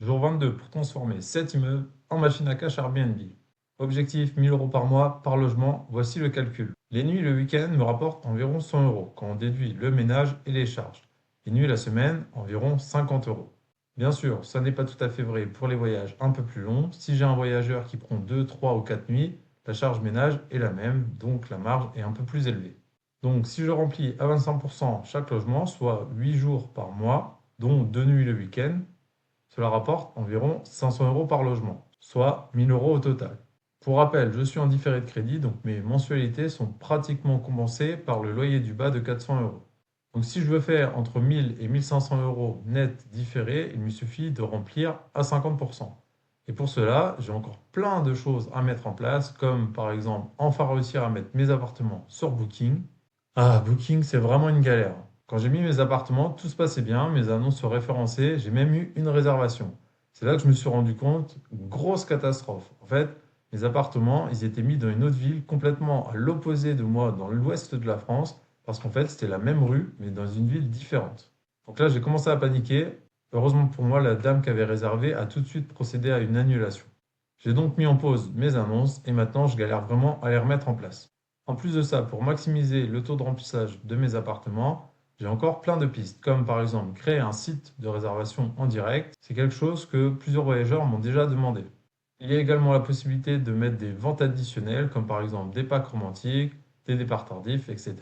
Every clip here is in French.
Jour 22 pour transformer 7 immeubles en machine à cash Airbnb. Objectif 1000 euros par mois par logement, voici le calcul. Les nuits le week-end me rapportent environ 100 euros quand on déduit le ménage et les charges. Les nuits la semaine, environ 50 euros. Bien sûr, ça n'est pas tout à fait vrai pour les voyages un peu plus longs. Si j'ai un voyageur qui prend 2, 3 ou 4 nuits, la charge ménage est la même, donc la marge est un peu plus élevée. Donc si je remplis à 25% chaque logement, soit 8 jours par mois, dont 2 nuits le week-end, cela rapporte environ 500 euros par logement, soit 1000 euros au total. Pour rappel, je suis en différé de crédit, donc mes mensualités sont pratiquement compensées par le loyer du bas de 400 euros. Donc si je veux faire entre 1000 et 1500 euros net différés, il me suffit de remplir à 50%. Et pour cela, j'ai encore plein de choses à mettre en place, comme par exemple enfin réussir à mettre mes appartements sur Booking. Ah, Booking, c'est vraiment une galère. Quand j'ai mis mes appartements, tout se passait bien, mes annonces se référençaient, j'ai même eu une réservation. C'est là que je me suis rendu compte, grosse catastrophe. En fait, mes appartements, ils étaient mis dans une autre ville, complètement à l'opposé de moi, dans l'ouest de la France, parce qu'en fait, c'était la même rue, mais dans une ville différente. Donc là, j'ai commencé à paniquer. Heureusement pour moi, la dame qui avait réservé a tout de suite procédé à une annulation. J'ai donc mis en pause mes annonces et maintenant, je galère vraiment à les remettre en place. En plus de ça, pour maximiser le taux de remplissage de mes appartements, j'ai encore plein de pistes, comme par exemple créer un site de réservation en direct. C'est quelque chose que plusieurs voyageurs m'ont déjà demandé. Il y a également la possibilité de mettre des ventes additionnelles, comme par exemple des packs romantiques, des départs tardifs, etc.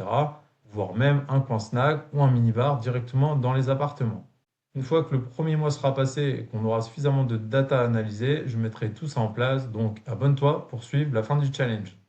Voire même un coin snack ou un minibar directement dans les appartements. Une fois que le premier mois sera passé et qu'on aura suffisamment de data à analyser, je mettrai tout ça en place, donc abonne-toi pour suivre la fin du challenge.